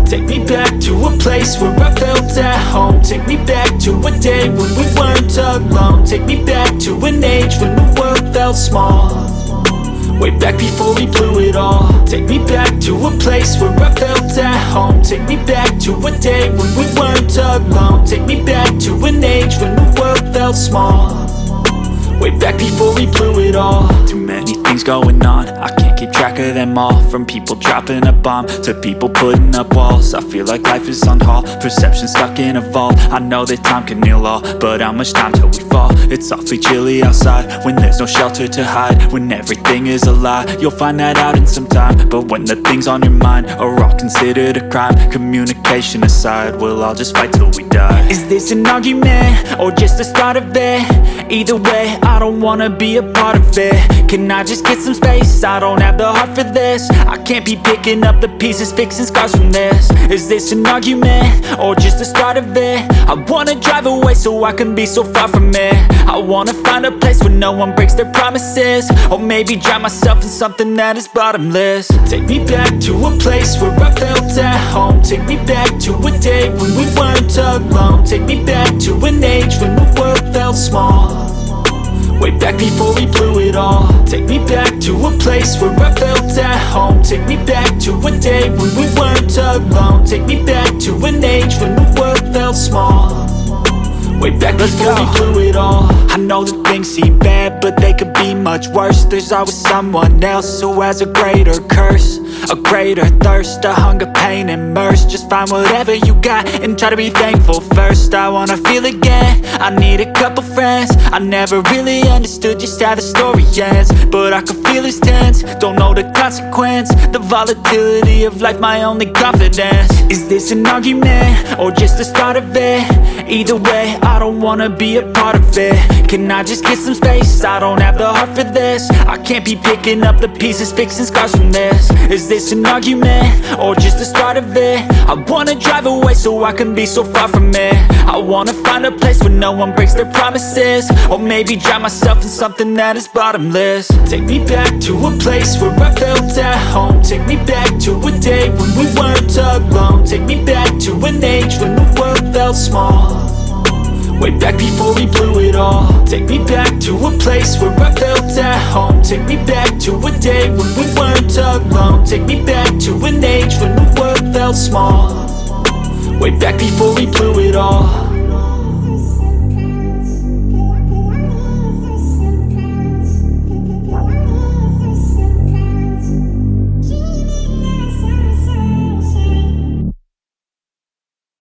Take me back to a place where I felt at home. Take me back to a day when we weren't alone. Take me back to an age when the world felt small, way back before we blew it all. Take me back to a place where I felt at home. Take me back to a day when we weren't alone. Take me back to an age when the world felt small, way back before we blew it all. Too many things going on, I can't keep track of them all. From people dropping a bomb to people putting up walls. I feel like life is on hold, perception stuck in a vault. I know that time can heal all, but how much time till we fall? It's awfully chilly outside when there's no shelter to hide. When everything is a lie, you'll find that out in some time. But when the things on your mind are all considered a crime, communication aside, we'll all just fight till we die. Is this an argument or just the start of it? Either way, I don't wanna be a part of it. Can I just get some space? I don't have the heart for this. I can't be picking up the pieces, fixing scars from this. Is this an argument or just the start of it? I wanna drive away so I can be so far from it. I wanna find a place where no one breaks their promises, or maybe drown myself in something that is bottomless. Take me back to a place where I felt at home. Take me back to a day when we weren't alone. Take me back to an age when the world felt small, way back before we blew it all. Take me back to a place where I felt at home. Take me back to a day when we weren't alone. Take me back to an age when the world felt small, way back before we blew it all. I know that things seem bad, but they could be much worse. There's always someone else who has a greater curse, a greater thirst, a hunger, pain, and mercy. Just find whatever you got and try to be thankful first. I wanna feel again, I need a couple friends. I never really understood just how the story ends, but I can feel it's tense, don't know the consequence. The volatility of life, my only confidence. Is this an argument or just the start of it? Either way, I don't wanna be a part of it. Can I just get some space? I don't have the heart for this. I can't be picking up the pieces, fixing scars from this. Is this an argument or just the start of it? I wanna drive away so I can be so far from it. I wanna find a place where no one breaks their promises, or maybe drown myself in something that is bottomless. Take me back to a place where I felt at home. Take me back to a day when we weren't alone. Take me back to an age when the world felt small, way back before we blew it all. Take me back to a place where I felt at home. Take me back to a day when we weren't alone. Take me back to an age when the world felt small, way back before we blew it all.